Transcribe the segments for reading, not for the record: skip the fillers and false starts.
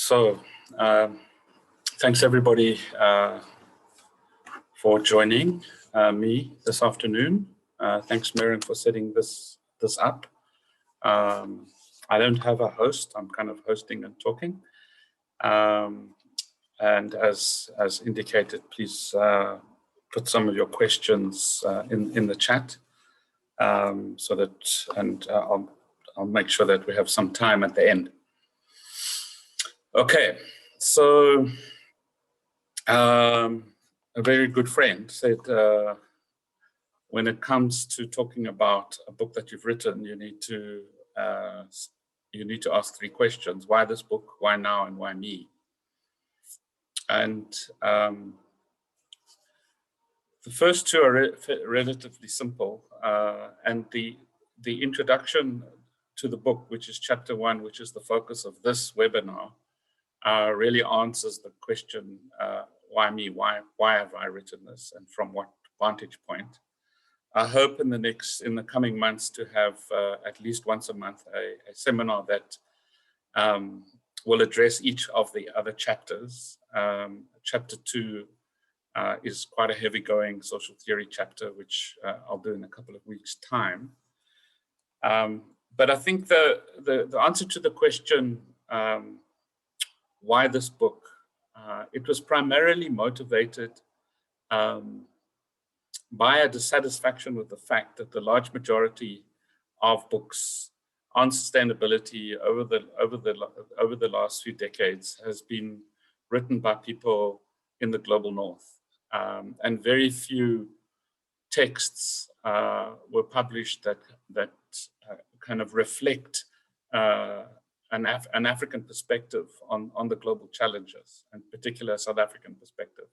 So, thanks everybody for joining me this afternoon. Thanks, Miriam, for setting this up. I don't have a host. I'm kind of hosting and talking. And as indicated, please put some of your questions in the chat, so that, and I'll make sure that we have some time at the end. Okay, so a very good friend said, when it comes to talking about a book that you've written, you need to ask three questions: why this book, why now, and why me? And the first two are relatively simple, and the introduction to the book, which is chapter 1, which is the focus of this webinar, really answers the question, why me? Why have I written this, and from what vantage point? I hope in the coming months to have at least once a month a seminar that will address each of the other chapters. Chapter 2 is quite a heavy-going social theory chapter, which I'll do in a couple of weeks' time. But I think the answer to the question, why this book, it was primarily motivated by a dissatisfaction with the fact that the large majority of books on sustainability over the last few decades has been written by people in the global north, and very few texts were published that kind of reflect an African perspective on the global challenges, and particular South African perspective.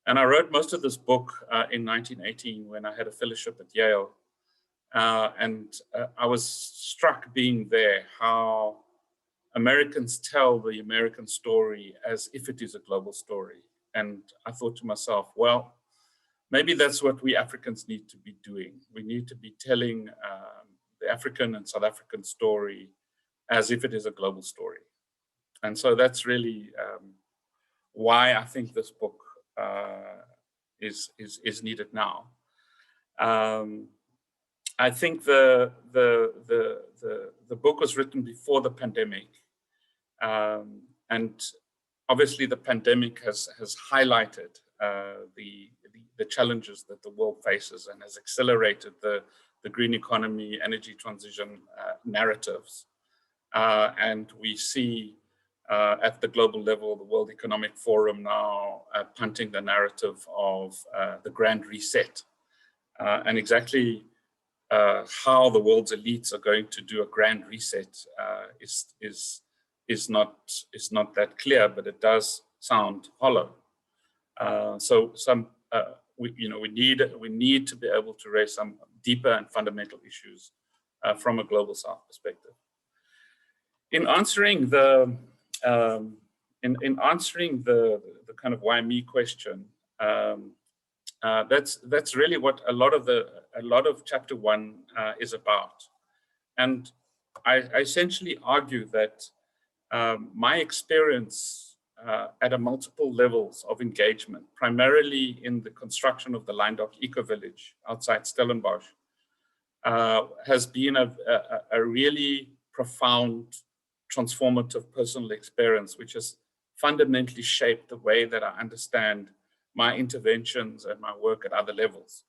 And I wrote most of this book in 1918 when I had a fellowship at Yale. And I was struck being there how Americans tell the American story as if it is a global story. And I thought to myself, well, maybe that's what we Africans need to be doing. We need to be telling the African and South African story as if it is a global story. And so that's really why I think this book is needed now. I think the book was written before the pandemic, and obviously the pandemic has highlighted the challenges that the world faces and has accelerated the green economy, energy transition narratives, and we see. At the global level, the World Economic Forum now punting the narrative of the Grand Reset, and exactly how the world's elites are going to do a Grand Reset is not that clear, but it does sound hollow. So we need to be able to raise some deeper and fundamental issues from a global South perspective. In answering the kind of why me question, that's really what a lot of chapter 1 is about. And I essentially argue that my experience at a multiple levels of engagement, primarily in the construction of the Lyndoch Eco Village outside Stellenbosch, has been a really profound, transformative personal experience, which has fundamentally shaped the way that I understand my interventions and my work at other levels.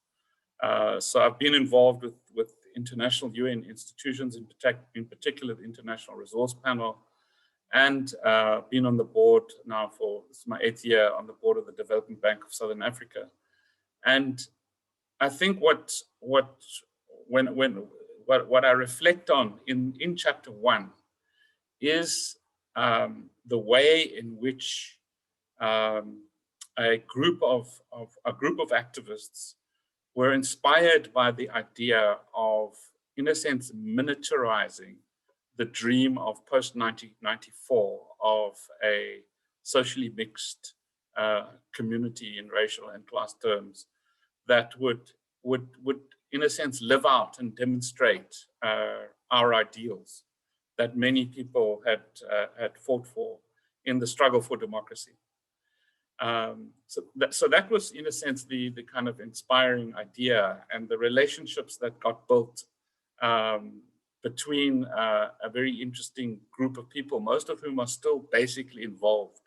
So I've been involved with international UN institutions, in particular the International Resource Panel, and been on the board now this is my 8th year on the board of the Development Bank of Southern Africa. And I think what I reflect on in chapter 1 is the way in which a group of activists were inspired by the idea of, in a sense, miniaturizing the dream of post-1994 of a socially mixed community in racial and class terms that would in a sense live out and demonstrate our ideals that many people had fought for in the struggle for democracy. So that was, in a sense, the kind of inspiring idea, and the relationships that got built between a very interesting group of people, most of whom are still basically involved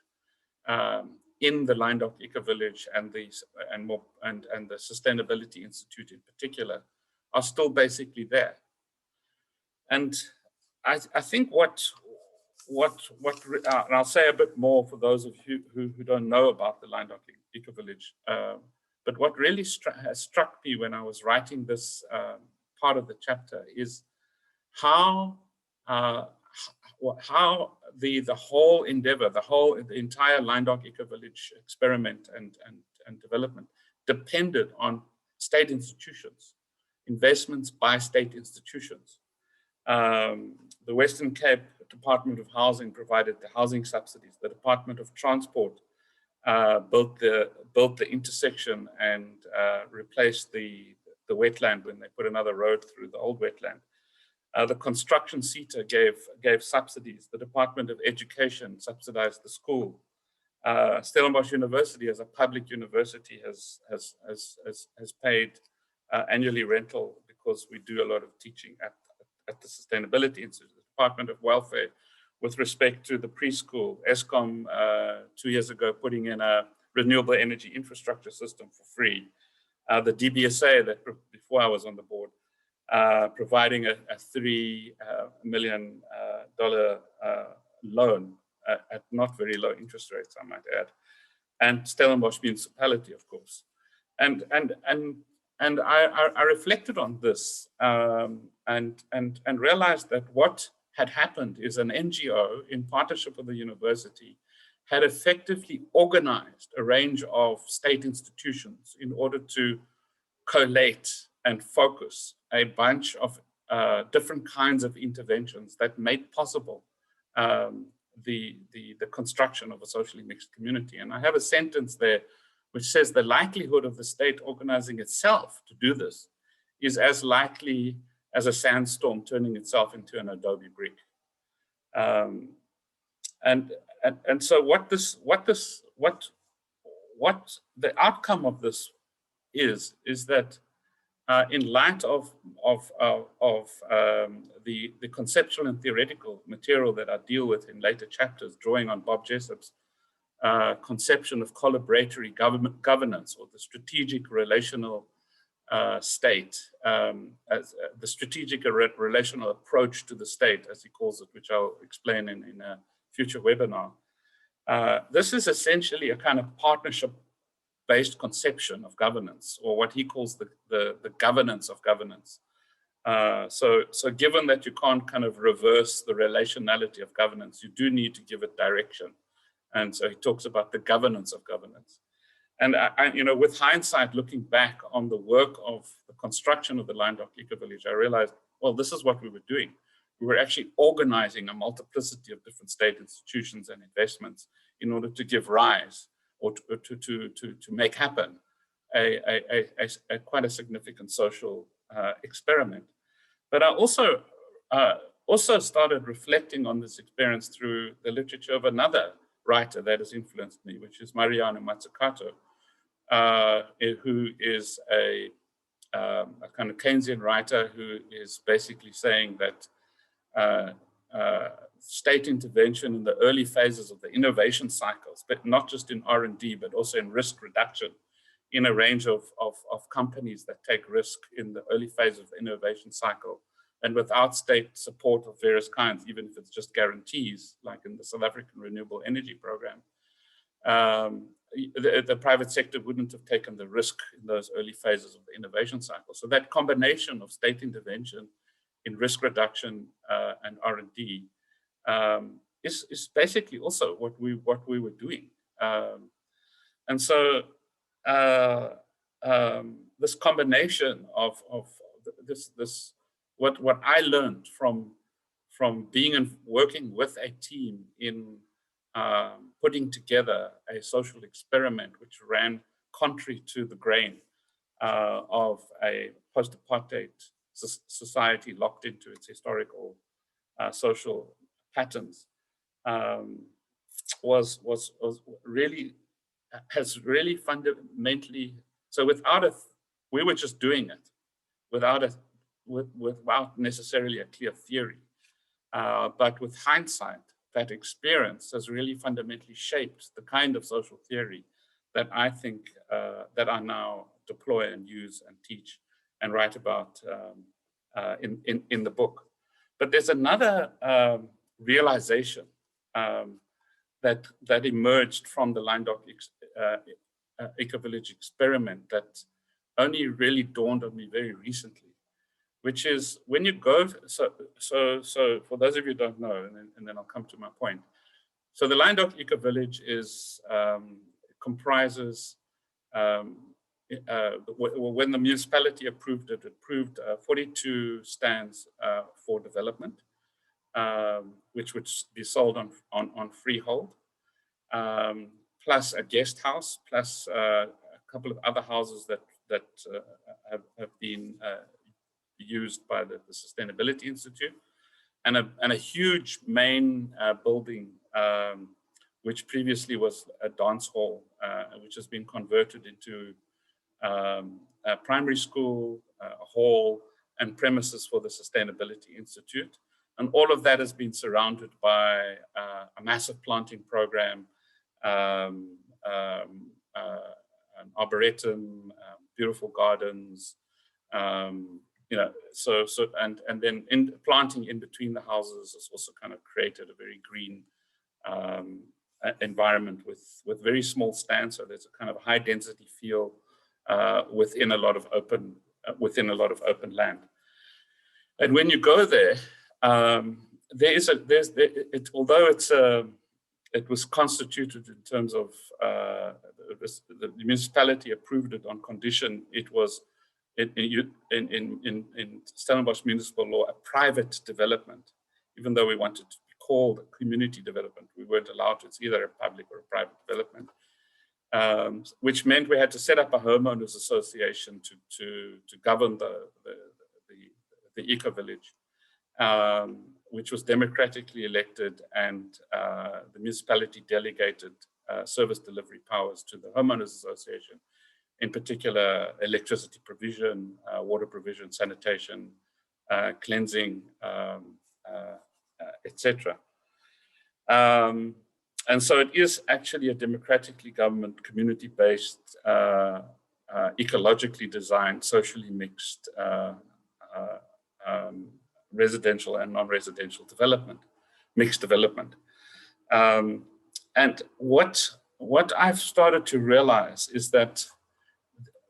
in the Lyndhoek Eco-Village and the Sustainability Institute in particular, are still basically there. And I think and I'll say a bit more for those of you who don't know about the Lyndhoek Eco-Village, but what really has struck me when I was writing this part of the chapter is how the whole endeavor, the entire Lyndhoek Eco-Village experiment and development depended on state institutions, investments by state institutions. The Western Cape Department of Housing provided the housing subsidies. The Department of Transport built the intersection and replaced the wetland when they put another road through the old wetland. The construction SETA gave subsidies. The Department of Education subsidized the school. Stellenbosch University, as a public university, has paid annually rental because we do a lot of teaching at the Sustainability Institute. The Department of Welfare, with respect to the preschool, Eskom 2 years ago putting in a renewable energy infrastructure system for free. The DBSA, that before I was on the board, providing a $3 million loan at not very low interest rates, I might add, and Stellenbosch Municipality, of course. And I reflected on this and realized that what had happened is an NGO in partnership with the university had effectively organized a range of state institutions in order to collate and focus a bunch of different kinds of interventions that made possible the construction of a socially mixed community. And I have a sentence there which says the likelihood of the state organizing itself to do this is as likely as a sandstorm turning itself into an adobe brick. And so what the outcome of this is that in light of the conceptual and theoretical material that I deal with in later chapters, drawing on Bob Jessop's conception of collaboratory governance, or the strategic relational state, as the strategic relational approach to the state, as he calls it, which I'll explain in a future webinar. This is essentially a kind of partnership-based conception of governance, or what he calls the governance of governance. So given that you can't kind of reverse the relationality of governance, you do need to give it direction. And so he talks about the governance of governance. And with hindsight, looking back on the work of the construction of the Lyndhoek Eco-Village, I realized, well, this is what we were doing. We were actually organizing a multiplicity of different state institutions and investments in order to give rise, or to make happen a quite a significant social experiment. But I also started reflecting on this experience through the literature of another writer that has influenced me, which is Mariano Mazzucato, who is a kind of Keynesian writer who is basically saying that state intervention in the early phases of the innovation cycles, but not just in R&D, but also in risk reduction in a range of companies that take risk in the early phase of the innovation cycle, and without state support of various kinds, even if it's just guarantees, like in the South African Renewable Energy Program, the private sector wouldn't have taken the risk in those early phases of the innovation cycle. So that combination of state intervention in risk reduction and R&D is basically also what we were doing. And so this combination of this what I learned from being and working with a team in putting together a social experiment which ran contrary to the grain of a post-apartheid society locked into its historical social patterns, really, has really fundamentally, so without we were just doing it without necessarily a clear theory. But with hindsight, that experience has really fundamentally shaped the kind of social theory that I think that I now deploy and use and teach and write about in the book. But there's another realization that emerged from the Lyndok Eco-Village experiment that only really dawned on me very recently, which is when you go, so for those of you who don't know, and then I'll come to my point. So the Lyndok Eco-Village comprises, when the municipality approved it, approved 42 stands for development, which would be sold on freehold, plus a guest house, plus a couple of other houses that have been used by the Sustainability Institute, and a huge main building, which previously was a dance hall, which has been converted into a primary school, a hall, and premises for the Sustainability Institute. And all of that has been surrounded by a massive planting program, an arboretum, beautiful gardens, and then planting in between the houses has also kind of created a very green environment with very small stands. So there's a kind of high density feel within a lot of open land. And when you go there, although it was constituted in terms of the municipality approved it on condition it was in Stellenbosch municipal law a private development, even though we wanted to be called a community development. We weren't allowed to. It's either a public or a private development, which meant we had to set up a homeowners association to govern the eco-village, which was democratically elected, and the municipality delegated service delivery powers to the homeowners association, in particular electricity provision, water provision, sanitation, cleansing, etc. And so it is actually a democratically governed, community-based, ecologically designed, socially mixed residential and non-residential development, mixed development. And what I've started to realize is that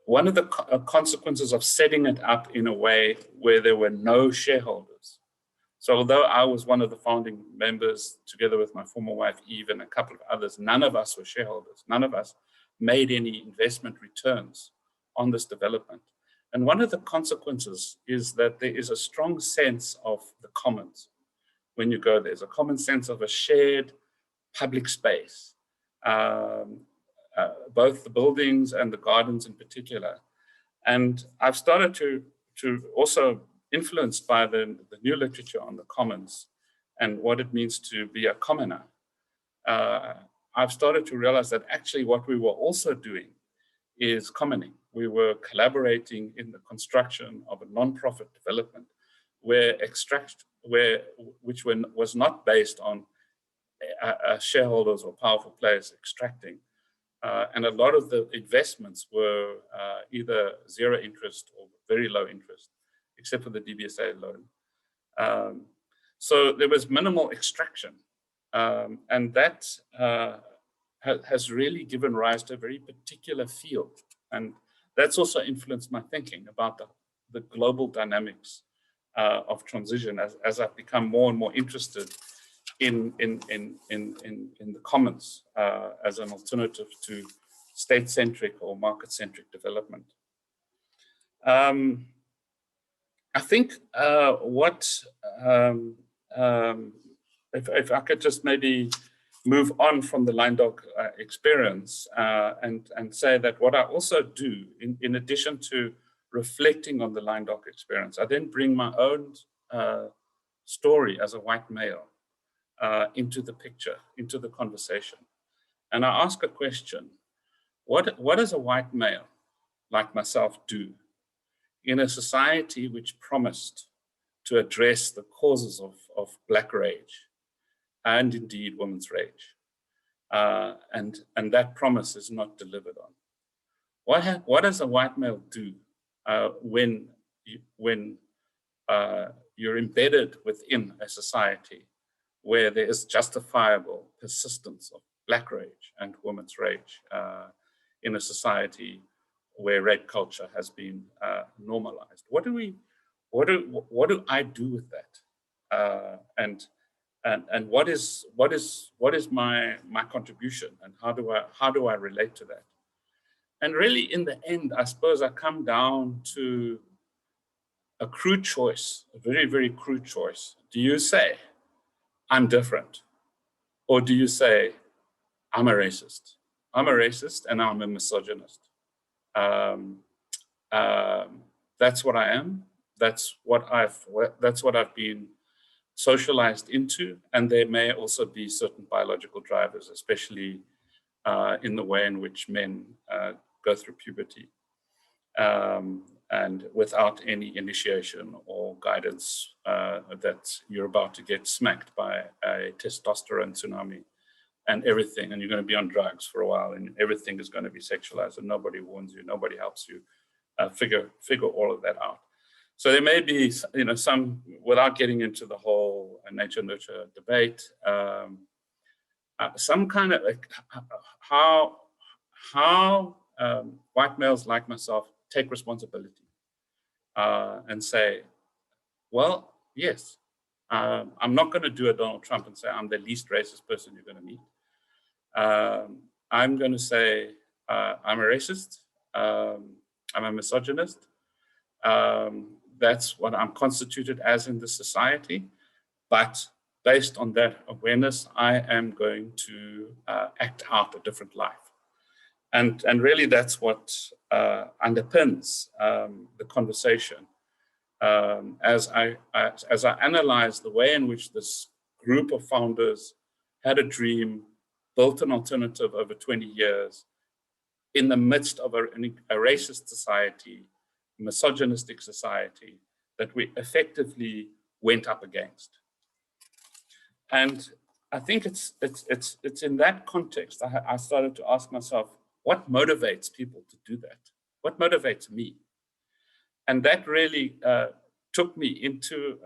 one of the consequences of setting it up in a way where there were no shareholders. So although I was one of the founding members, together with my former wife, Eve, and a couple of others, none of us were shareholders. None of us made any investment returns on this development. And one of the consequences is that there is a strong sense of the commons when you go there. There's a common sense of a shared public space, both the buildings and the gardens in particular. And I've started to also, influenced by the new literature on the commons and what it means to be a commoner, I've started to realize that actually what we were also doing is commoning. We were collaborating in the construction of a non-profit development which was not based on shareholders or powerful players extracting. And a lot of the investments were either zero interest or very low interest, except for the DBSA loan. So there was minimal extraction. And that has really given rise to a very particular field. And that's also influenced my thinking about the global dynamics of transition as I've become more and more interested in the commons as an alternative to state-centric or market-centric development. I think if I could just maybe move on from the Lyndok experience and say that what I also do, in addition to reflecting on the Lyndok experience, I then bring my own story as a white male into the picture, into the conversation. And I ask a question: what does a white male like myself do in a society which promised to address the causes of Black rage and indeed women's rage? And that promise is not delivered on. What does a white male do when you're embedded within a society where there is justifiable persistence of Black rage and women's rage in a society where rape culture has been normalized? What do I do with that? And what is my contribution, and how do I relate to that? And really, in the end, I suppose I come down to a crude choice, a very, very crude choice. Do you say, I'm different? Or do you say, I'm a racist? I'm a racist and I'm a misogynist. That's what I am. That's what I've been socialized into. And there may also be certain biological drivers, especially in the way in which men go through puberty, and without any initiation or guidance, that you're about to get smacked by a testosterone tsunami and everything, and you're going to be on drugs for a while, and everything is going to be sexualized, and nobody warns you, nobody helps you figure all of that out. So there may be, some, without getting into the whole nature-nurture debate, some kind of like how white males like myself take responsibility and say, well, yes, I'm not going to do a Donald Trump and say I'm the least racist person you're going to meet. I'm going to say I'm a racist, I'm a misogynist. That's what I'm constituted as in the society. But based on that awareness, I am going to act out a different life. And really that's what underpins the conversation. As I analyze the way in which this group of founders had a dream, built an alternative over 20 years in the midst of a racist society, misogynistic society that we effectively went up against. And I think it's in that context I started to ask myself, what motivates people to do that? What motivates me? And that really took me into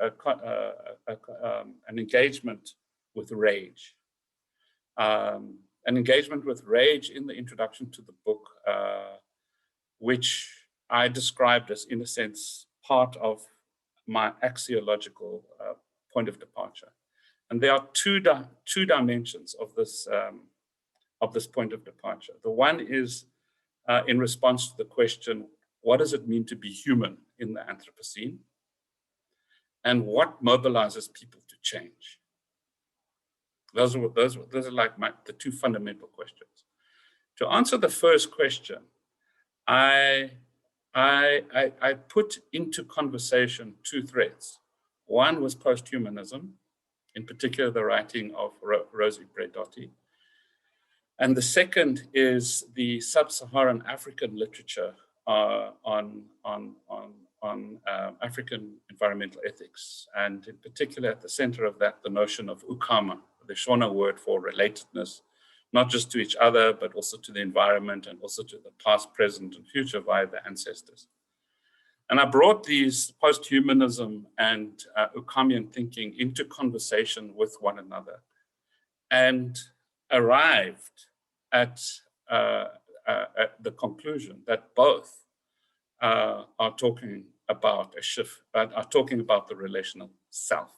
an engagement with rage. An engagement with rage in the introduction to the book, which I described as, in a sense, part of my axiological point of departure. And there are two dimensions of this point of departure. The one is in response to the question, what does it mean to be human in the Anthropocene? And what mobilizes people to change? Those are like the two fundamental questions. To answer the first question, I put into conversation two threads. One was post-humanism, in particular the writing of Rosie Braidotti. And the second is the sub-Saharan African literature on African environmental ethics. And in particular, at the center of that, the notion of ukama, the Shona word for relatedness, not just to each other, but also to the environment and also to the past, present, and future via the ancestors. And I brought these post-humanism and Ukamian thinking into conversation with one another and arrived at the conclusion that both are talking about a shift, are talking about the relational self.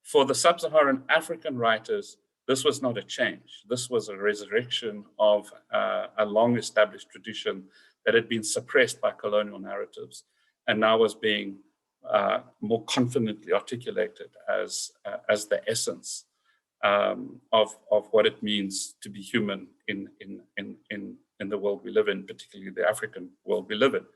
For the sub-Saharan African writers, this was not a change. This was a resurrection of a long-established tradition that had been suppressed by colonial narratives and now was being more confidently articulated as the essence of what it means to be human in the world we live in, particularly the African world we live in.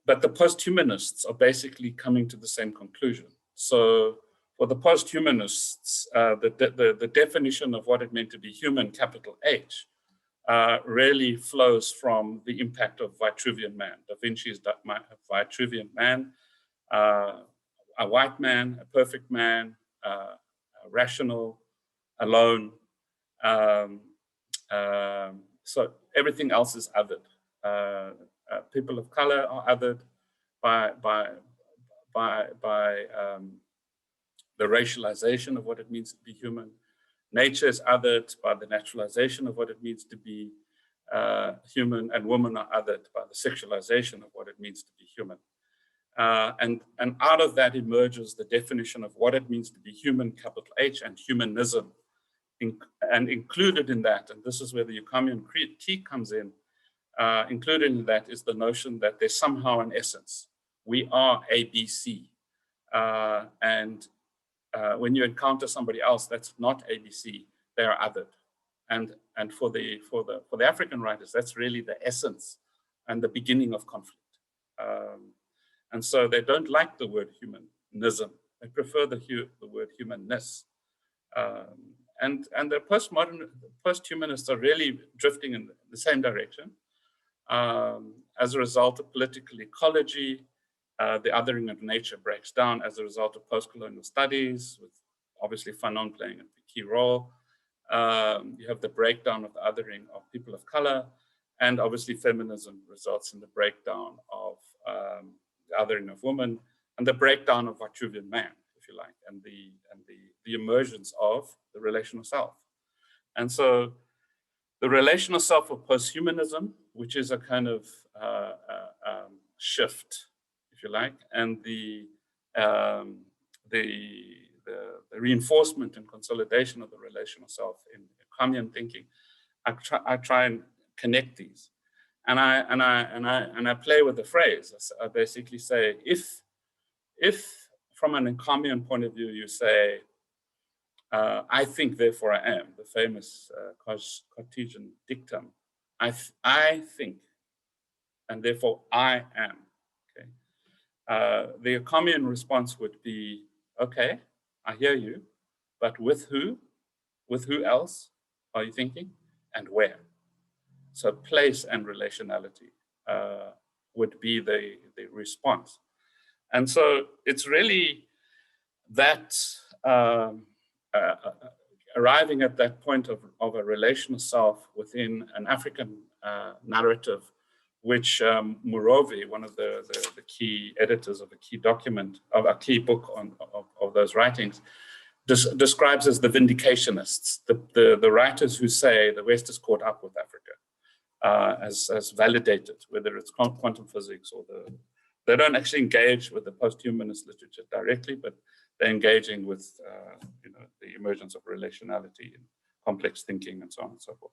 But the post-humanists are basically coming to the same conclusion. So For the post-humanists, the definition of what it meant to be human, capital H, really flows from the impact of Vitruvian Man. Da Vinci's Vitruvian Man, a white man, a perfect man, rational, alone. So everything else is othered. People of color are othered by the racialization of what it means to be human. Nature is othered by the naturalization of what it means to be human, and women are othered by the sexualization of what it means to be human. And out of that emerges the definition of what it means to be human, capital H, and humanism. And included in that, and this is where the Eucomian critique comes in, included in that is the notion that there's somehow an essence. We are ABC. And when you encounter somebody else that's not ABC, they are othered. And for the African writers, that's really the essence and the beginning of conflict. And so they don't like the word humanism. They prefer the word humanness. And the post-humanists are really drifting in the same direction. As a result of political ecology, the othering of nature breaks down as a result of post-colonial studies, with obviously Fanon playing a key role. You have the breakdown of the othering of people of color, and obviously feminism results in the breakdown of the othering of women, and the breakdown of Vitruvian Man, if you like, and the emergence of the relational self. And so the relational self of posthumanism, which is a kind of shift, if you like, and the reinforcement and consolidation of the relational self in Eucomian thinking, I try and connect these, and I play with the phrase. I basically say, if from an Eucomian point of view you say, I think, therefore I am, the famous Cartesian dictum, I think, and therefore I am. Okay. The Eucomian response would be, okay, I hear you, but with who? With who else are you thinking, and where? So place and relationality would be the response. And so it's really that arriving at that point of a relational self within an African narrative, which Morovi, one of the key editors of a key document, of a key book of those writings, describes as the vindicationists, the writers who say the West is caught up with Africa, as validated, whether it's quantum physics or they don't actually engage with the post-humanist literature directly, but they're engaging with the emergence of relationality and complex thinking and so on and so forth.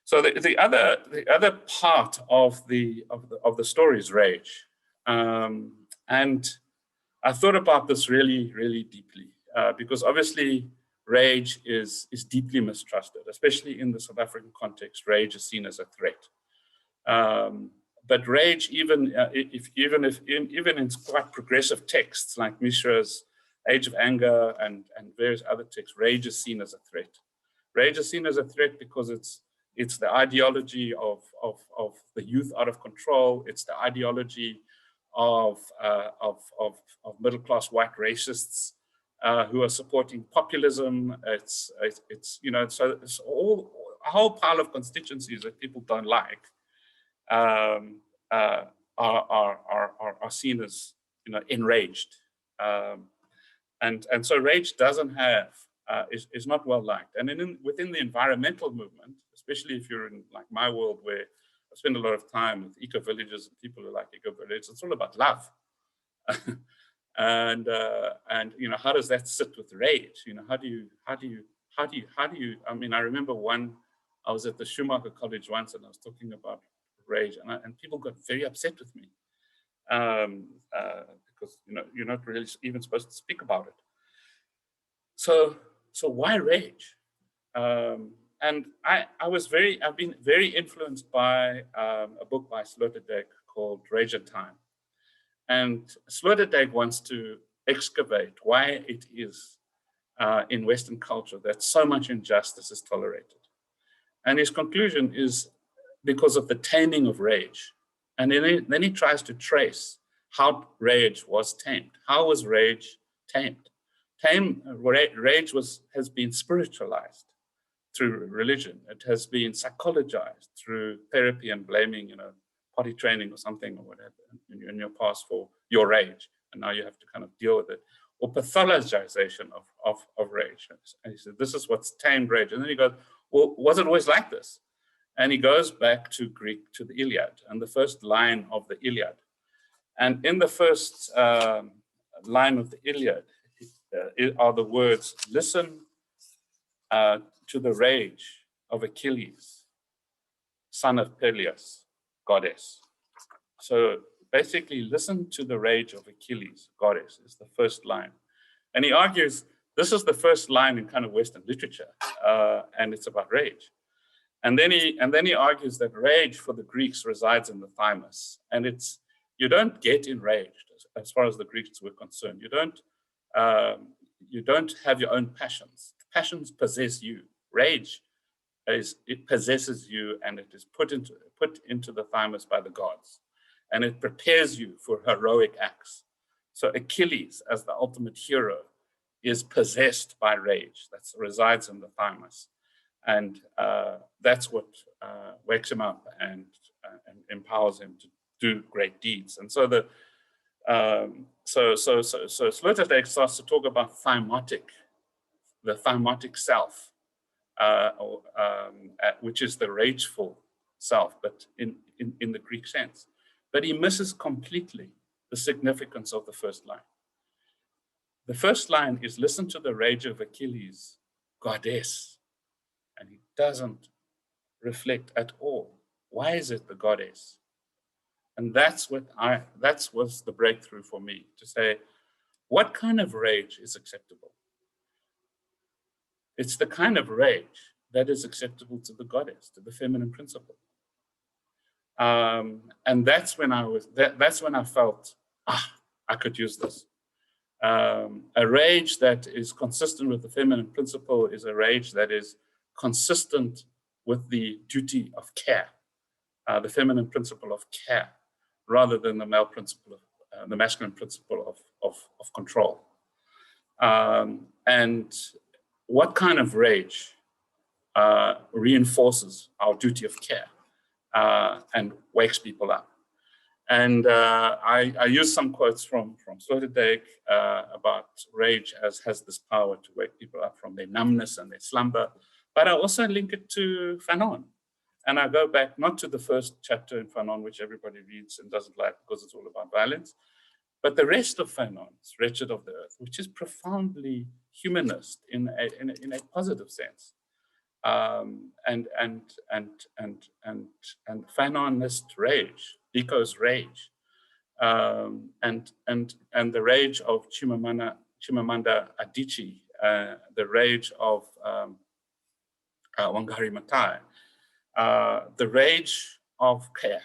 So the other part of the story is rage, and I thought about this really, really deeply because obviously rage is deeply mistrusted, especially in the South African context. Rage is seen as a threat. But rage, even in quite progressive texts like Mishra's Age of Anger and various other texts, rage is seen as a threat. Rage is seen as a threat because it's the ideology of the youth out of control. It's the ideology of middle-class white racists who are supporting populism. It's so it's all a whole pile of constituencies that people don't like. Are seen as enraged, and so rage doesn't have is not well liked. And within the environmental movement, especially if you're in like my world, where I spend a lot of time with eco villages and people who like eco villages, it's all about love. and how does that sit with rage? How do you? I mean, I remember I was at the Schumacher College once, and I was talking about rage, and people got very upset with me because you're not really even supposed to speak about it. So why rage? And I've been very influenced by a book by Sloterdijk called Rage and Time. And Sloterdijk wants to excavate why it is in Western culture that so much injustice is tolerated. And his conclusion is because of the taming of rage. And then he tries to trace how rage was tamed. How was rage tamed? Rage has been spiritualized through religion. It has been psychologized through therapy and blaming, potty training or something or whatever in your past for your rage. And now you have to kind of deal with it. Or pathologization of rage. And he said, this is what's tamed rage. And then he goes, well, was it always like this? And he goes back to Greek, to the Iliad, and the first line of the Iliad. And in the first line of the Iliad are the words, listen to the rage of Achilles, son of Peleus, goddess. So basically, listen to the rage of Achilles, goddess, is the first line. And he argues this is the first line in kind of Western literature, and it's about rage. And then he argues that rage for the Greeks resides in the thymus, and you don't get enraged as far as the Greeks were concerned. You don't have your own passions. Passions possess you. Rage it possesses you, and it is put into the thymus by the gods, and it prepares you for heroic acts. So Achilles, as the ultimate hero, is possessed by rage that resides in the thymus. And that's what wakes him up and empowers him to do great deeds. And so Sloterdijk starts to talk about the thymotic self, which is the rageful self, but in the Greek sense. But he misses completely the significance of the first line. The first line is, listen to the rage of Achilles, goddess. And he doesn't reflect at all. Why is it the goddess? And that was the breakthrough for me, to say, what kind of rage is acceptable? It's the kind of rage that is acceptable to the goddess, to the feminine principle. And that's when I felt, I could use this. A rage that is consistent with the feminine principle is a rage that is consistent with the duty of care, the feminine principle of care, rather than the the masculine principle of control. And what kind of rage reinforces our duty of care and wakes people up? And I use some quotes from Sloterdijk about rage has this power to wake people up from their numbness and their slumber. But I also link it to Fanon. And I go back not to the first chapter in Fanon, which everybody reads and doesn't like because it's all about violence, but the rest of Fanon's Wretched of the Earth, which is profoundly humanist in a positive sense. And Fanonist rage, Biko's rage, and the rage of Chimamanda Adichie, the rage of Wangari Maathai, the rage of care,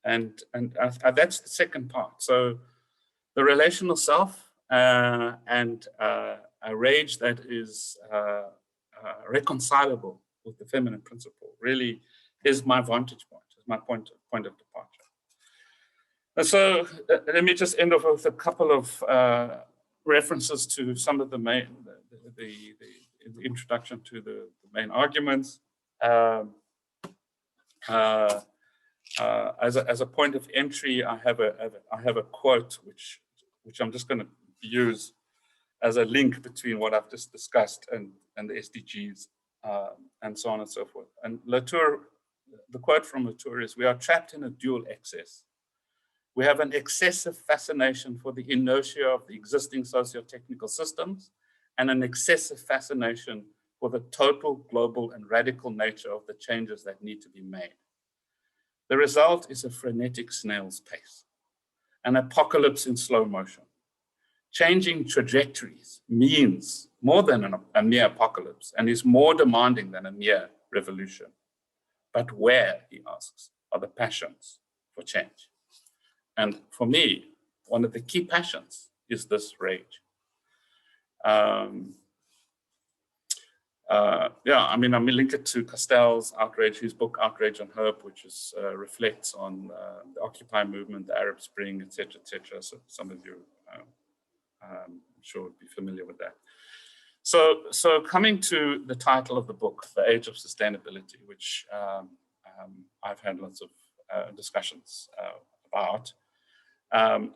and that's the second part. So the relational self and a rage that is reconcilable with the feminine principle really is my vantage point, is my point of departure. And so let me just end off with a couple of references to some of the main, the introduction to the main arguments. As a point of entry, I have a quote which I'm just going to use as a link between what I've just discussed and the SDGs and so on and so forth. And Latour, the quote from Latour is, "We are trapped in a dual excess. We have an excessive fascination for the inertia of the existing socio-technical systems and an excessive fascination for the total, global, and radical nature of the changes that need to be made. The result is a frenetic snail's pace, an apocalypse in slow motion. Changing trajectories means more than a mere apocalypse and is more demanding than a mere revolution. But where," he asks, "are the passions for change?" And for me, one of the key passions is this rage. Yeah, I mean link it to Castell's outrage, his book Outrage on Hope, which is reflects on the Occupy movement, the Arab Spring, etc., etc. So some of you, I'm sure, would be familiar with that. So coming to the title of the book, The Age of Sustainability, which I've had lots of discussions about.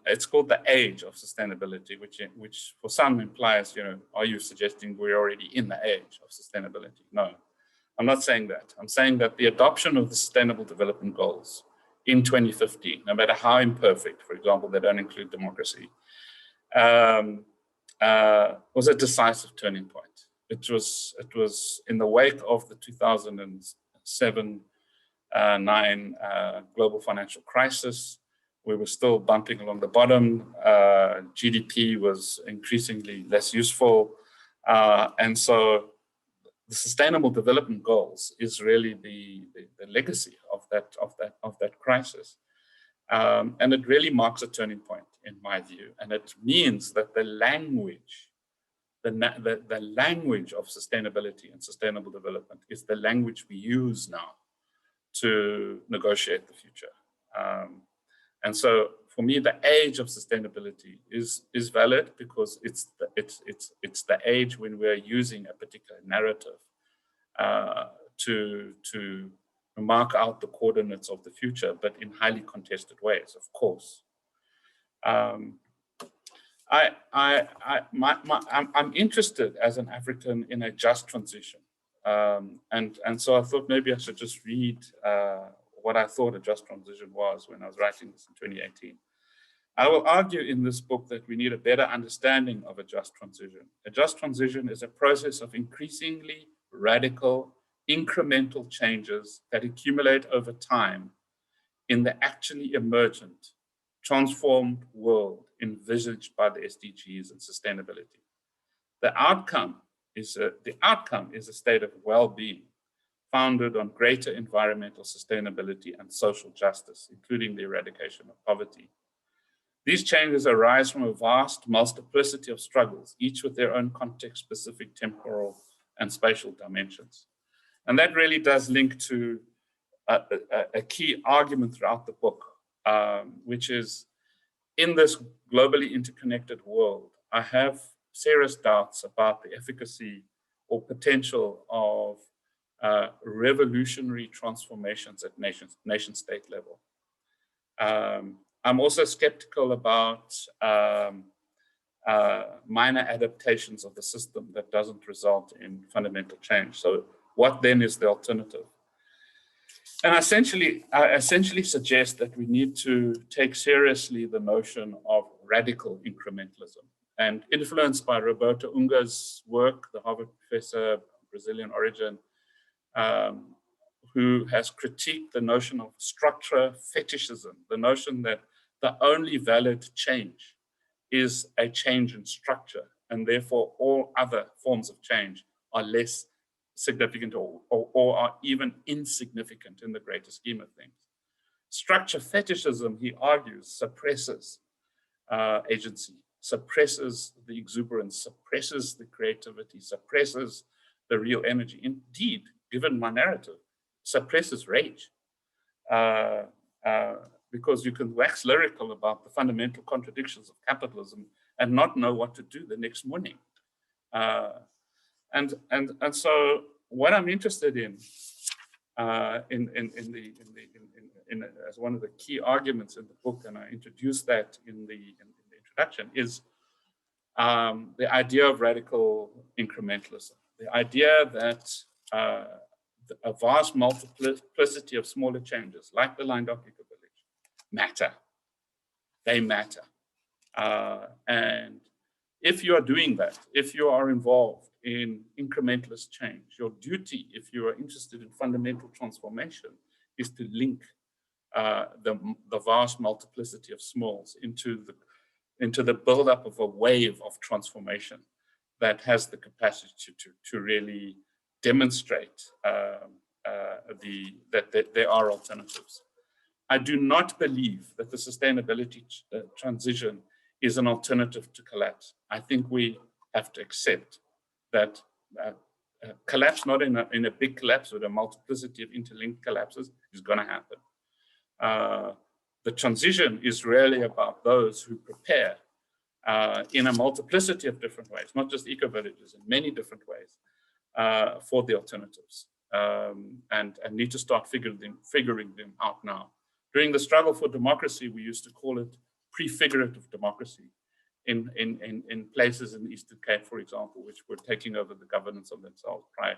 It's called The Age of Sustainability, which for some implies, are you suggesting we're already in the age of sustainability? No, I'm not saying that. I'm saying that the adoption of the Sustainable Development Goals in 2015, no matter how imperfect, for example, they don't include democracy, was a decisive turning point. It was in the wake of the 2007-9 global financial crisis. We were still bumping along the bottom. GDP was increasingly less useful, and so the Sustainable Development Goals is really the legacy of that crisis, and it really marks a turning point in my view. And it means that the language of sustainability and sustainable development is the language we use now to negotiate the future. And so for me, the age of sustainability is valid because it's the age when we're using a particular narrative to mark out the coordinates of the future, but in highly contested ways, of course. I'm interested as an African in a just transition, and so I thought maybe I should just read what I thought a just transition was when I was writing this in 2018. I will argue in this book that we need a better understanding of a just transition. A just transition is a process of increasingly radical, incremental changes that accumulate over time in the actually emergent, transformed world envisaged by the SDGs and sustainability. The outcome is a state of well-being founded on greater environmental sustainability and social justice, including the eradication of poverty. These changes arise from a vast multiplicity of struggles, each with their own context-specific temporal and spatial dimensions. And that really does link to a key argument throughout the book, which is, in this globally interconnected world, I have serious doubts about the efficacy or potential of revolutionary transformations at nation-state level. I'm also skeptical about minor adaptations of the system that doesn't result in fundamental change. So what then is the alternative? And I essentially suggest that we need to take seriously the notion of radical incrementalism. And influenced by Roberto Unga's work, the Harvard professor, Brazilian origin, who has critiqued the notion of structure fetishism, the notion that the only valid change is a change in structure, and therefore all other forms of change are less significant or are even insignificant in the greater scheme of things. Structure fetishism, he argues, suppresses agency, suppresses the exuberance, suppresses the creativity, suppresses the real energy. Indeed, given my narrative, suppresses rage. Because you can wax lyrical about the fundamental contradictions of capitalism and not know what to do the next morning. And so what I'm interested in as one of the key arguments in the book, and I introduced that in the introduction, is the idea of radical incrementalism. The idea that a vast multiplicity of smaller changes, like the Lindokika village, matter. They matter. And if you are doing that, if you are involved in incrementalist change, your duty, if you are interested in fundamental transformation, is to link the vast multiplicity of smalls into the buildup of a wave of transformation that has the capacity to really demonstrate that there are alternatives. I do not believe that the sustainability transition is an alternative to collapse. I think we have to accept that collapse, not in a big collapse with a multiplicity of interlinked collapses, is going to happen. The transition is really about those who prepare in a multiplicity of different ways, not just eco-villages, in many different ways, for the alternatives, and need to start figuring them out now. During the struggle for democracy, we used to call it prefigurative democracy in places in the Eastern Cape, for example, which were taking over the governance of themselves prior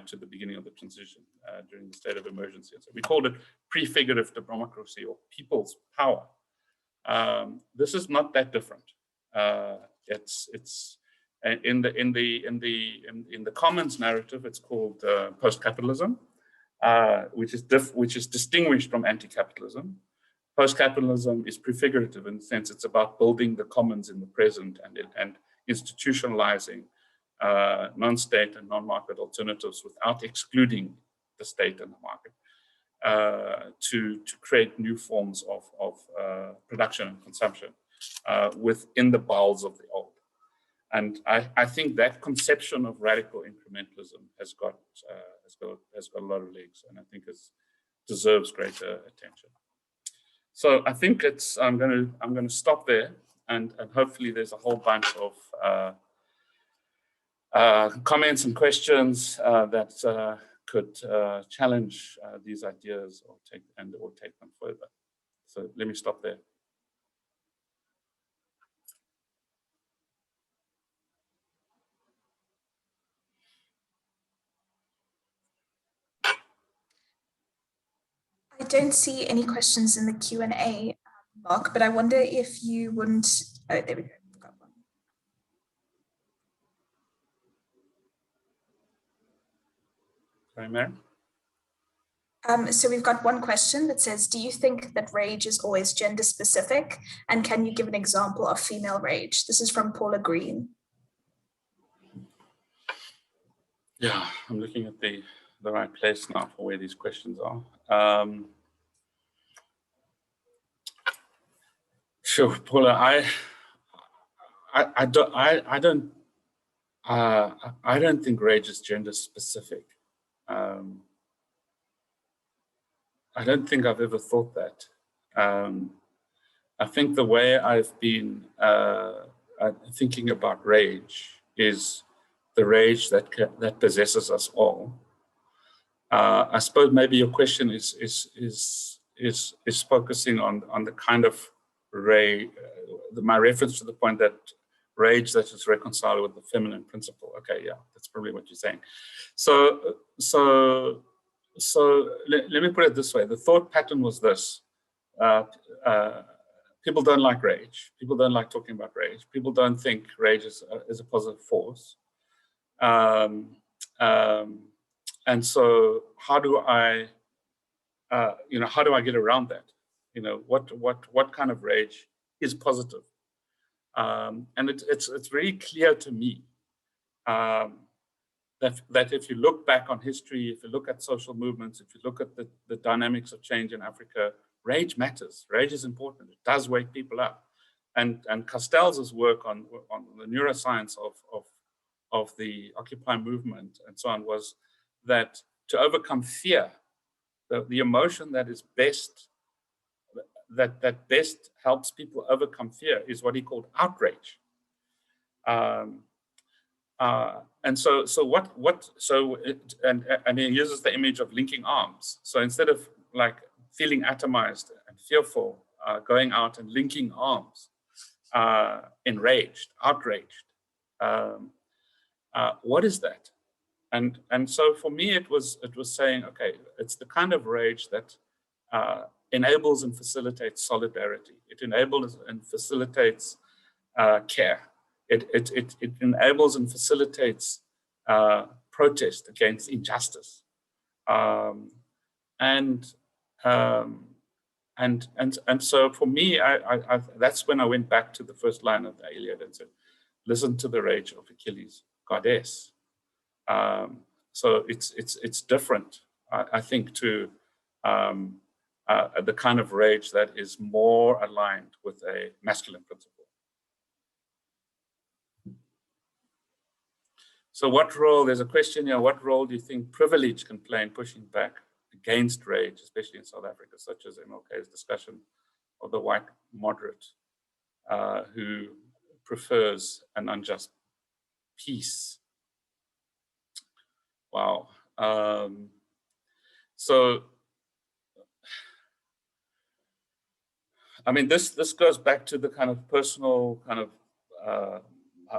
to the beginning of the transition during the state of emergency. So we called it prefigurative democracy, or people's power. This is not that different. It's in the commons narrative, it's called post-capitalism, which is distinguished from anti-capitalism. Post-capitalism is prefigurative in the sense it's about building the commons in the present and institutionalizing non-state and non-market alternatives without excluding the state and the market, to create new forms of production and consumption within the bowels of the old. And I think that conception of radical incrementalism has got a lot of legs, and I think deserves greater attention. So I think I'm going to stop there, and hopefully there's a whole bunch of comments and questions that could challenge these ideas or take them further. So let me stop there. I don't see any questions in the Q&A, Mark, but I wonder if you wouldn't. Oh, there we go. Got one. Sorry, Mary? So we've got one question that says, do you think that rage is always gender specific? And can you give an example of female rage? This is from Paula Green. Yeah, I'm looking at the right place now for where these questions are. Sure, Paula. I don't think rage is gender specific. I don't think I've ever thought that. I think the way I've been thinking about rage is the rage that possesses us all. I suppose maybe your question is focusing on the kind of rage, my reference to the point that rage that is reconciled with the feminine principle. Okay, yeah, that's probably what you're saying. So let me put it this way. The thought pattern was this. People don't like rage. People don't like talking about rage. People don't think rage is a positive force. And so how do I get around that? What kind of rage is positive? And it's very clear to me that if you look back on history, if you look at social movements, if you look at the dynamics of change in Africa, rage matters. Rage is important. It does wake people up. And Castells' work on the neuroscience of the Occupy movement and so on was that to overcome fear, the emotion that is best, that best helps people overcome fear is what he called outrage. And he uses the image of linking arms. So instead of like feeling atomized and fearful, going out and linking arms, enraged, outraged. What is that? And so for me, it was saying, okay, it's the kind of rage that enables and facilitates solidarity. It enables and facilitates care. It enables and facilitates protest against injustice. And so for me, that's when I went back to the first line of the Iliad and said, listen to the rage of Achilles, goddess. So it's different, I think, to the kind of rage that is more aligned with a masculine principle. So what role, there's a question here, what role do you think privilege can play in pushing back against rage, especially in South Africa, such as MLK's discussion of the white moderate who prefers an unjust peace? Wow. So, I mean, this goes back to the kind of personal, our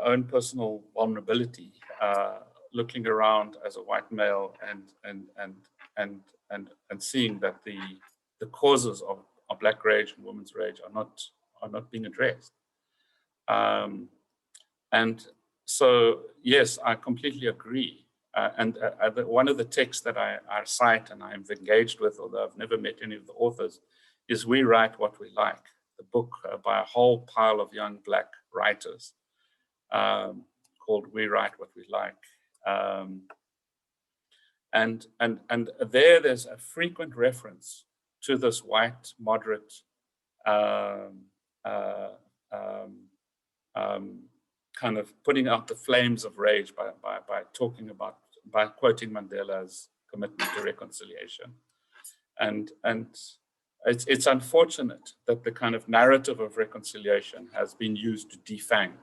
own personal vulnerability, looking around as a white male and seeing that the causes of Black rage and women's rage are not being addressed. And so, yes, I completely agree. One of the texts that I cite and I'm engaged with, although I've never met any of the authors, is We Write What We Like, the book by a whole pile of young Black writers called We Write What We Like. And there's a frequent reference to this white moderate kind of putting out the flames of rage by quoting Mandela's commitment to reconciliation. And it's unfortunate that the kind of narrative of reconciliation has been used to defang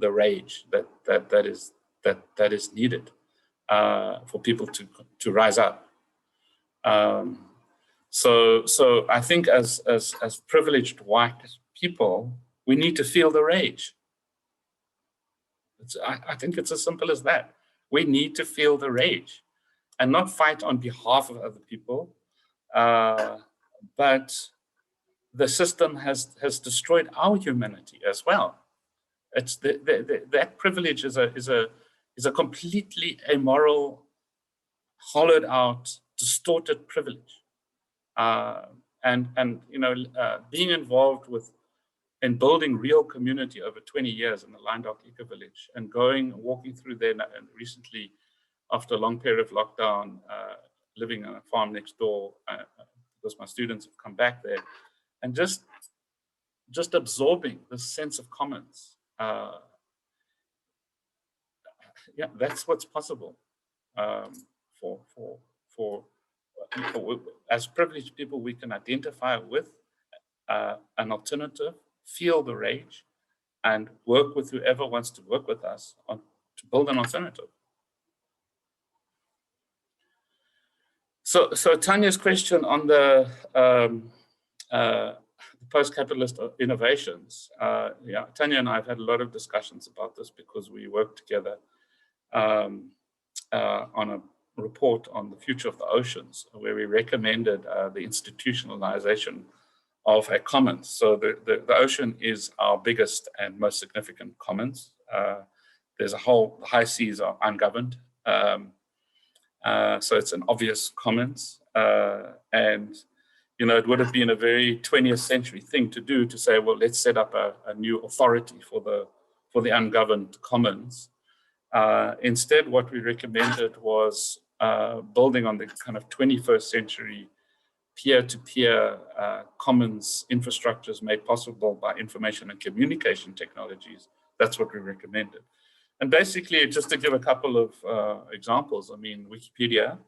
the rage that is needed for people to rise up. So I think as privileged white people, we need to feel the rage. I think it's as simple as that. We need to feel the rage and not fight on behalf of other people. But the system has destroyed our humanity as well. It's that privilege is a completely immoral, hollowed out, distorted privilege. And being involved in building real community over 20 years in the Lyndoch Eco Village and walking through there, and recently, after a long period of lockdown, living on a farm next door, because my students have come back there, and just absorbing this sense of commons. Yeah, that's what's possible for as privileged people. We can identify with an alternative, feel the rage, and work with whoever wants to work with us to build an alternative. So Tanya's question on the post-capitalist innovations. Yeah, Tanya and I have had a lot of discussions about this because we worked together on a report on the future of the oceans, where we recommended the institutionalization of a commons. So the ocean is our biggest and most significant commons. The high seas are ungoverned. So it's an obvious commons. And it would have been a very 20th century thing to do, to say, well, let's set up a new authority for the ungoverned commons. Instead, what we recommended was building on the kind of 21st century peer-to-peer commons infrastructures made possible by information and communication technologies. That's what we recommended. And basically, just to give a couple of examples, I mean, Wikipedia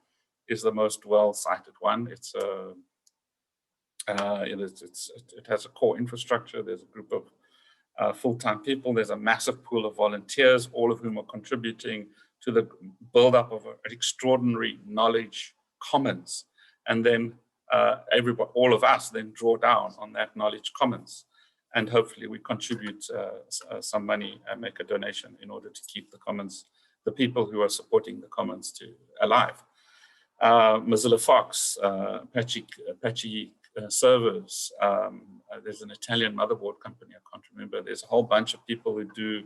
is the most well-cited one. It has a core infrastructure. There's a group of full-time people. There's a massive pool of volunteers, all of whom are contributing to the build-up of an extraordinary knowledge commons. And then all of us then draw down on that knowledge commons. And hopefully we contribute some money and make a donation in order to keep the commons, the people who are supporting the commons, alive. Mozilla Fox, Apache servers. There's an Italian motherboard company, I can't remember. There's a whole bunch of people who do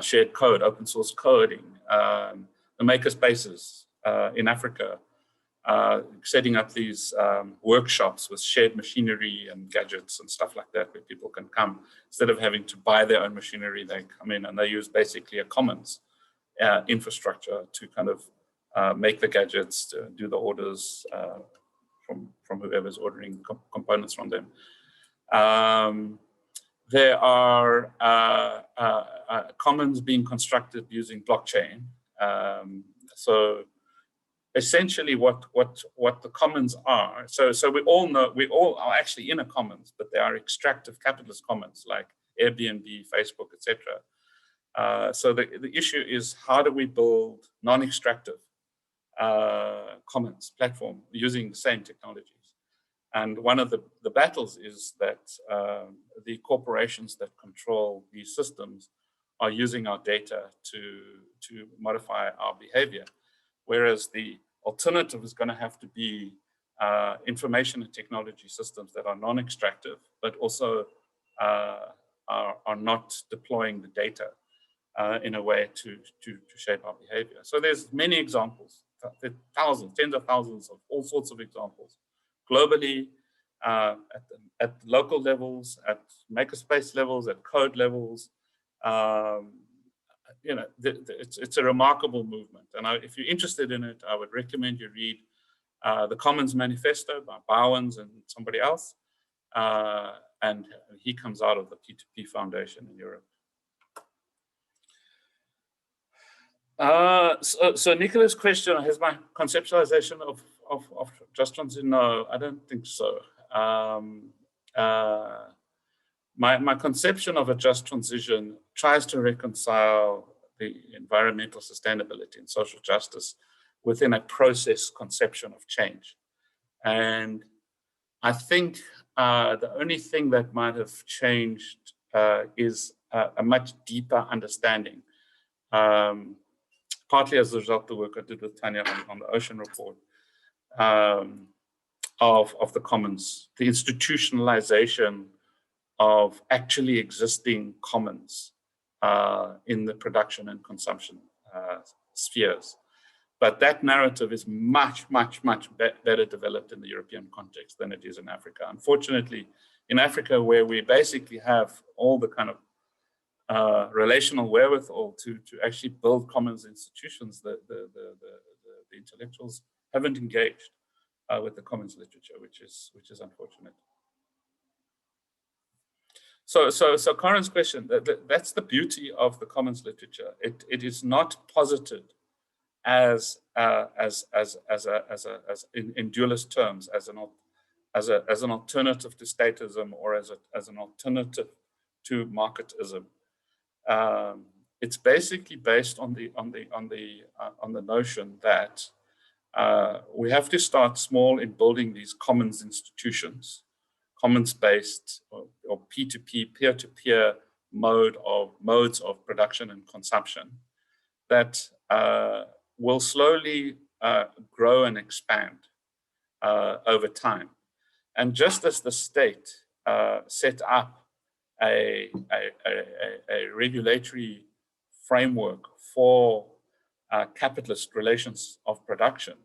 shared code, open source coding, the makerspaces in Africa, setting up these workshops with shared machinery and gadgets and stuff like that, where people can come. Instead of having to buy their own machinery, they come in and they use basically a commons infrastructure to kind of make the gadgets, to do the orders, from whoever's ordering components from them. There are commons being constructed using blockchain. So essentially what the commons are, so we all are actually in a commons, but they are extractive capitalist commons like Airbnb, Facebook, etc. So the issue is, how do we build non-extractive commons platform using the same technologies? And one of the battles is that the corporations that control these systems are using our data to modify our behavior, whereas the alternative is going to have to be information and technology systems that are non-extractive, but also are not deploying the data in a way to shape our behavior. So there's many examples, thousands, tens of thousands of all sorts of examples, globally, at local levels, at makerspace levels, at code levels. You know, it's a remarkable movement. And if you're interested in it, I would recommend you read the Commons Manifesto by Bowens and somebody else. And he comes out of the P2P Foundation in Europe. So Nicola's question, has my conceptualization of just transition? No, I don't think so. My conception of a just transition tries to reconcile the environmental sustainability and social justice within a process conception of change. And I think the only thing that might have changed is a much deeper understanding, partly as a result of the work I did with Tanya on the Ocean Report, of the commons, the institutionalization of actually existing commons in the production and consumption spheres. But that narrative is much better developed in the European context than it is in Africa. Unfortunately, in Africa, where we basically have all the kind of relational wherewithal to actually build commons institutions, the intellectuals haven't engaged with the commons literature, which is unfortunate. So Corin's question, that's the beauty of the commons literature. It is not posited as in dualist terms as an alternative to statism or as an alternative to marketism. It's basically based on the notion that we have to start small in building these commons institutions, commons-based or P2P, peer-to-peer modes of production and consumption that will slowly grow and expand over time. And just as the state set up a regulatory framework for capitalist relations of production,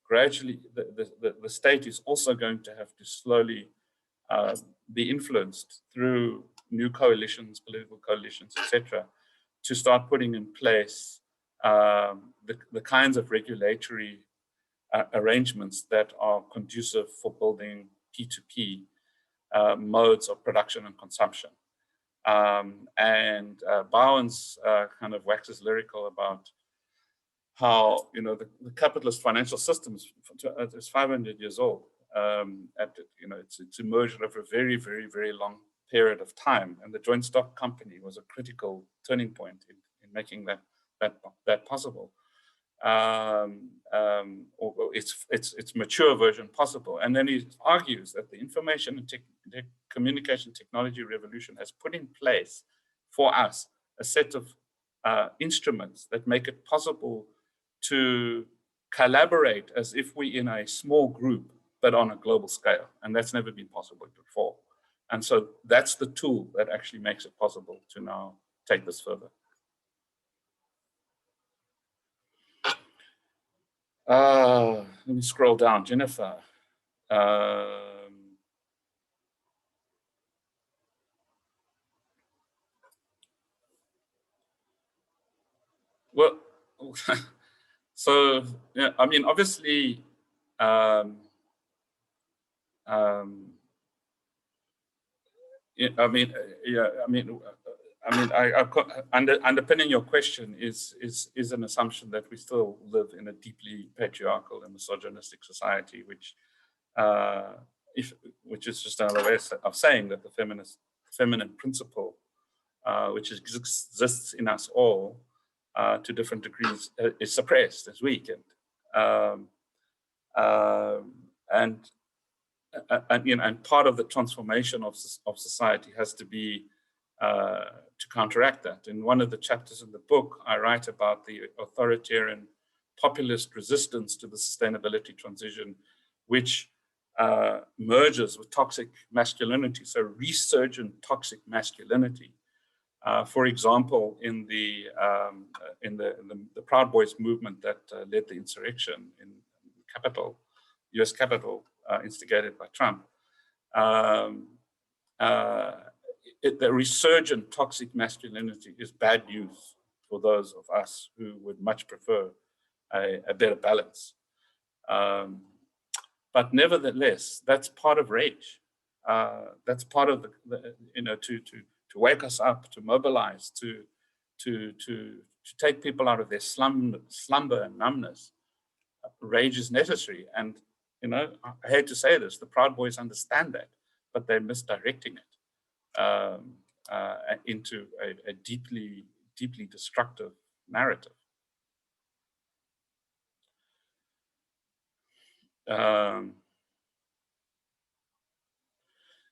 gradually the state is also going to have to slowly be influenced through new coalitions, political coalitions, etc., to start putting in place the kinds of regulatory arrangements that are conducive for building P2P modes of production and consumption. And Bowens kind of waxes lyrical about how, you know, the capitalist financial system is 500 years old. It's emerged over a very, very, very long period of time, and the joint stock company was a critical turning point in making that possible. Or its mature version possible. And then he argues that the information and communication technology revolution has put in place for us a set of instruments that make it possible to collaborate as if we're in a small group, but on a global scale. And that's never been possible before. And so that's the tool that actually makes it possible to now take this further. Let me scroll down. Jennifer. Well, so yeah, I mean, obviously, underpinning your question is an assumption that we still live in a deeply patriarchal and misogynistic society, which is just another way of saying that the feminine principle, which exists in us all to different degrees, is suppressed, is weakened, and part of the transformation of society has to be to counteract that. In one of the chapters in the book, I write about the authoritarian populist resistance to the sustainability transition, which merges with toxic masculinity, so resurgent toxic masculinity. For example, in the Proud Boys movement that led the insurrection in Capitol, U.S. Capitol, instigated by Trump, the resurgent toxic masculinity is bad news for those of us who would much prefer a better balance. But nevertheless, that's part of rage. That's part of to wake us up, to mobilize, to take people out of their slumber and numbness. Rage is necessary, and I hate to say this, the Proud Boys understand that, but they're misdirecting it into a deeply, deeply destructive narrative.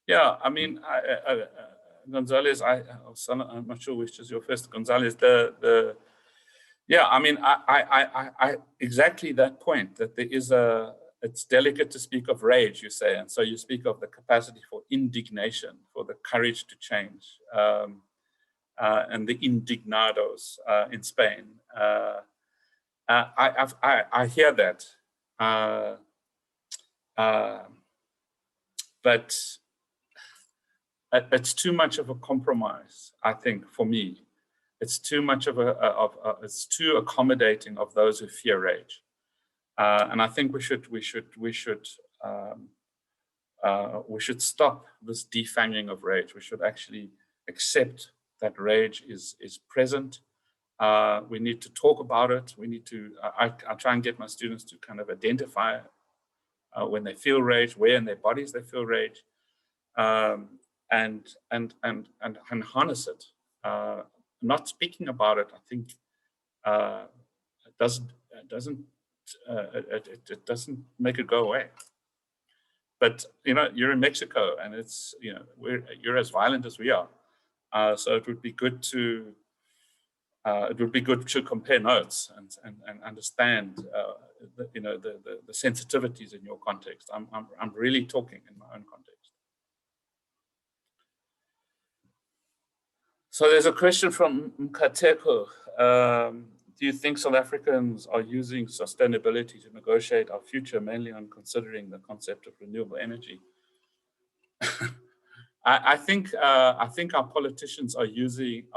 Yeah, I mean, Gonzalez, I'm not sure which is your first, Gonzalez. Yeah, I mean, I exactly that point, that there is it's delicate to speak of rage, you say, and so you speak of the capacity for indignation, for the courage to change, and the indignados in Spain. I hear that, but it's too much of a compromise, I think, for me. It's too much it's too accommodating of those who fear rage. And I think we should stop this defanging of rage. We should actually accept that rage is present. We need to talk about it. We need to. I try and get my students to kind of identify when they feel rage, where in their bodies they feel rage, and harness it. Not speaking about it, I think, it doesn't make it go away. But you're in Mexico, and it's you're as violent as we are, so it would be good to compare notes and understand the sensitivities in your context. I'm really talking in my own context. So there's a question from Mkateko. Do you think South Africans are using sustainability to negotiate our future, mainly on considering the concept of renewable energy? I think our politicians are using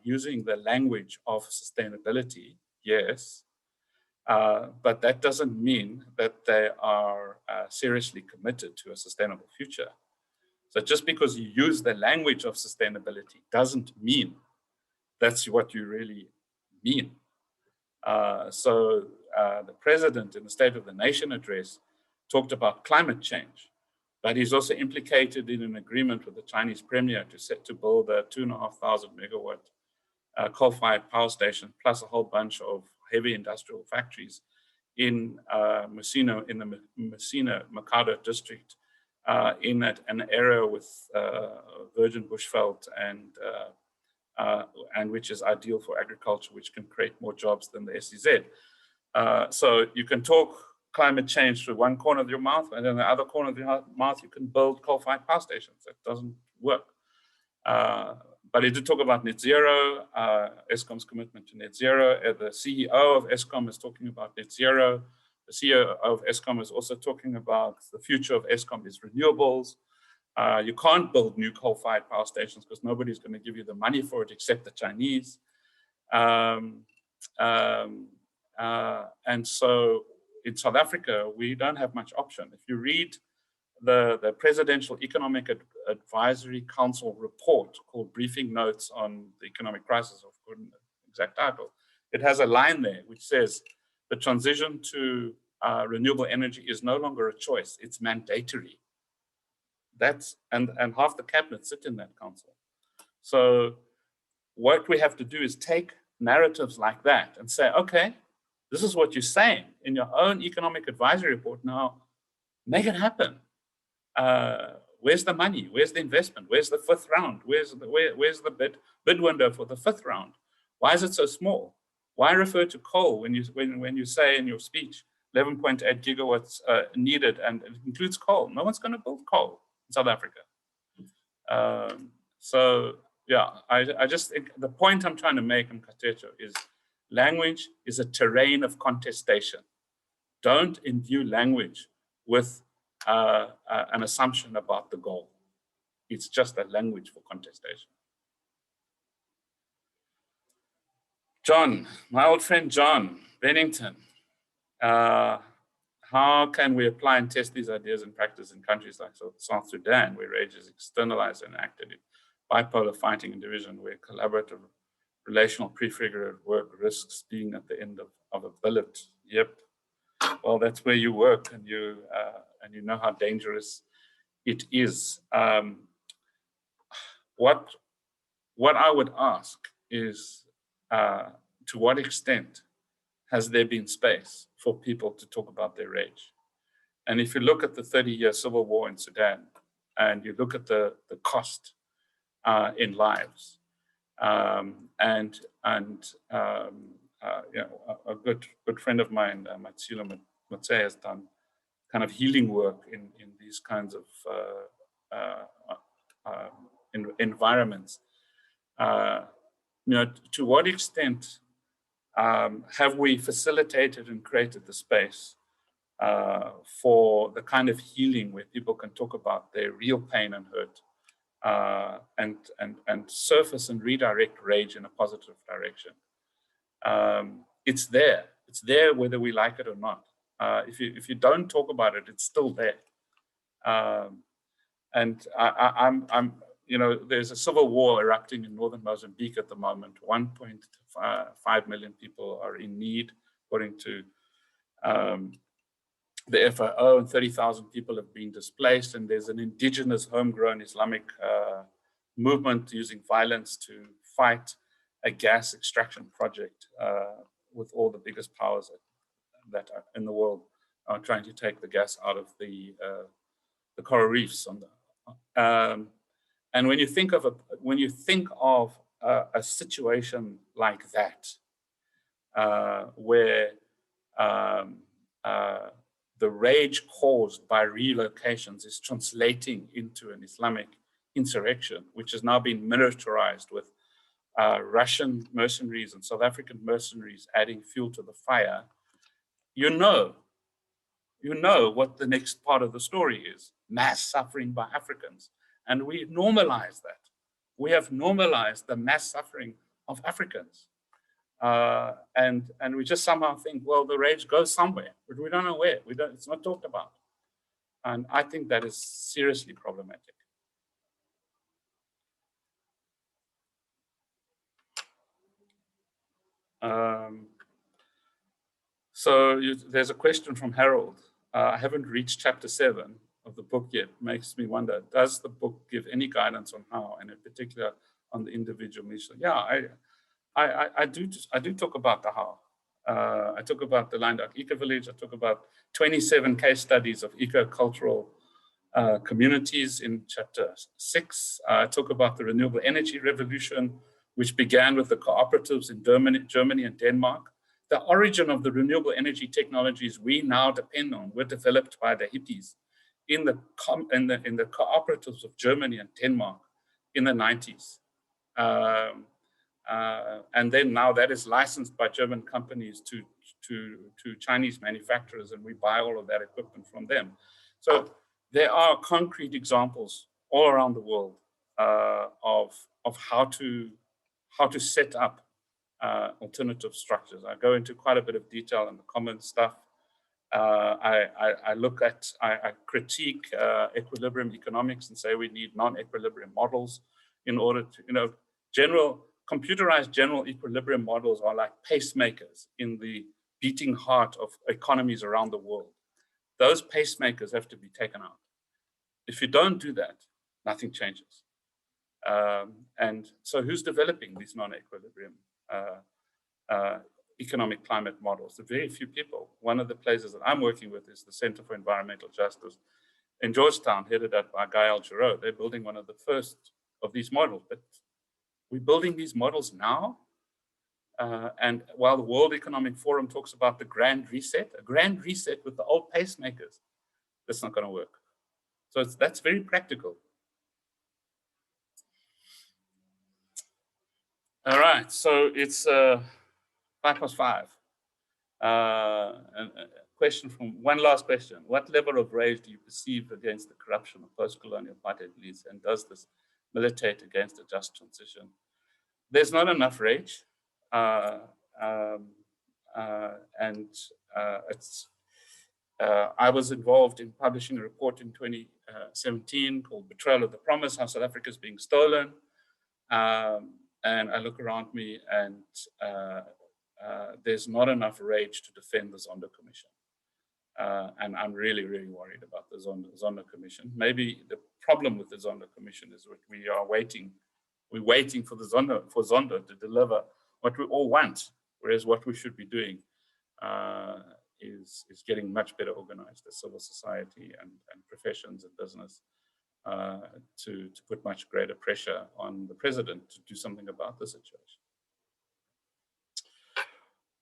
using the language of sustainability, yes, but that doesn't mean that they are seriously committed to a sustainable future. So just because you use the language of sustainability doesn't mean that's what you really mean. So the president in the State of the Nation address talked about climate change, but he's also implicated in an agreement with the Chinese premier to build a 2,500 megawatt coal-fired power station, plus a whole bunch of heavy industrial factories in Messina, in the Messina Mercado district, in an area with virgin bushveld and which is ideal for agriculture, which can create more jobs than the SEZ. So you can talk climate change through one corner of your mouth, and then the other corner of your mouth, you can build coal-fired power stations. That doesn't work. But he did talk about net zero, Eskom's commitment to net zero. The CEO of Eskom is talking about net zero. The CEO of Eskom is also talking about the future of Eskom is renewables. You can't build new coal-fired power stations because nobody's going to give you the money for it except the Chinese. And so, in South Africa, we don't have much option. If you read the Presidential Economic Advisory Council report called Briefing Notes on the Economic Crisis, of course, exact title, it has a line there which says the transition to renewable energy is no longer a choice, it's mandatory. And half the cabinet sit in that council. So what we have to do is take narratives like that and say, okay, this is what you're saying in your own economic advisory report. Now, make it happen. Where's the money? Where's the investment? Where's the fifth round? Where's the bid window for the fifth round? Why is it so small? Why refer to coal when you say in your speech 11.8 gigawatts needed, and it includes coal? No one's going to build coal in South Africa. So yeah, I just think the point I'm trying to make in Kateto is language is a terrain of contestation. Don't imbue language with an assumption about the goal. It's just a language for contestation. John, my old friend John Bennington, how can we apply and test these ideas in practice in countries like South Sudan, where rage is externalized and acted in bipolar fighting and division, where collaborative relational prefigurative work risks being at the end of a billet? Yep. Well, that's where you work, and you know how dangerous it is. What I would ask is, to what extent has there been space for people to talk about their rage? And if you look at the 30-year civil war in Sudan, and you look at the cost in lives, you know, a good friend of mine, Matsilo Motse, has done kind of healing work in these kinds of environments. You know, to what extent have we facilitated and created the space for the kind of healing where people can talk about their real pain and hurt, and surface and redirect rage in a positive direction? It's there. It's there whether we like it or not. If you don't talk about it, it's still there. And I'm you know, there's a civil war erupting in northern Mozambique at the moment. 1.5 million people are in need, according to the FAO, and 30,000 people have been displaced. And there's an indigenous homegrown Islamic movement using violence to fight a gas extraction project with all the biggest powers that are in the world are trying to take the gas out of the coral reefs. And when you think of a situation like that, where the rage caused by relocations is translating into an Islamic insurrection, which has now been militarized with Russian mercenaries and South African mercenaries adding fuel to the fire, you know what the next part of the story is: mass suffering by Africans. And we normalize that. We have normalized the mass suffering of Africans. And we just somehow think, well, the rage goes somewhere, but we don't know where. It's not talked about. And I think that is seriously problematic. There's a question from Harold. I haven't reached chapter 7 of the book yet. Makes me wonder, does the book give any guidance on how, and in particular on the individual mission? Yeah, I do talk about the how. I talk about the Lyndark Eco Village. I talk about 27 case studies of eco-cultural communities in chapter 6. I talk about the renewable energy revolution, which began with the cooperatives in Germany and Denmark. The origin of the renewable energy technologies we now depend on were developed by the hippies in the cooperatives of Germany and Denmark in the 90s. And then now that is licensed by German companies to Chinese manufacturers, and we buy all of that equipment from them. So there are concrete examples all around the world of how to set up alternative structures. I go into quite a bit of detail in the common stuff. I look at, I critique equilibrium economics and say we need non-equilibrium models in order to, computerized general equilibrium models are like pacemakers in the beating heart of economies around the world. Those pacemakers have to be taken out. If you don't do that, nothing changes. And so who's developing these non-equilibrium economic climate models? There are very few people. One of the places that I'm working with is the Center for Environmental Justice in Georgetown, headed up by Gael Giraud. They're building one of the first of these models, but we're building these models now. And while the World Economic Forum talks about the grand reset, a grand reset with the old pacemakers, that's not going to work. So that's very practical. All right, so it's 5+5. Question from one last question. What level of rage do you perceive against the corruption of post-colonial apartheid elites, and does this militate against a just transition? There's not enough rage. I was involved in publishing a report in 2017 called Betrayal of the Promise, How South Africa is Being Stolen. And I look around me and there's not enough rage to defend the Zondo Commission. And I'm really, really worried about the Zondo Commission. Maybe the problem with the Zondo Commission is that we're waiting for Zondo to deliver what we all want, whereas what we should be doing is getting much better organized as civil society and professions and business to put much greater pressure on the president to do something about the situation.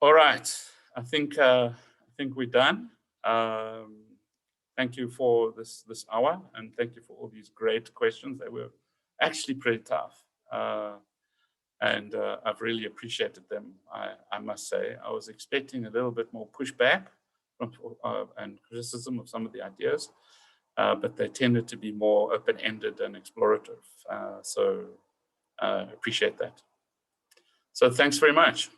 All right, I think we're done. Thank you for this hour, and thank you for all these great questions. They were actually pretty tough, and I've really appreciated them. I must say, I was expecting a little bit more pushback and criticism of some of the ideas, but they tended to be more open-ended and explorative. So I appreciate that. So thanks very much.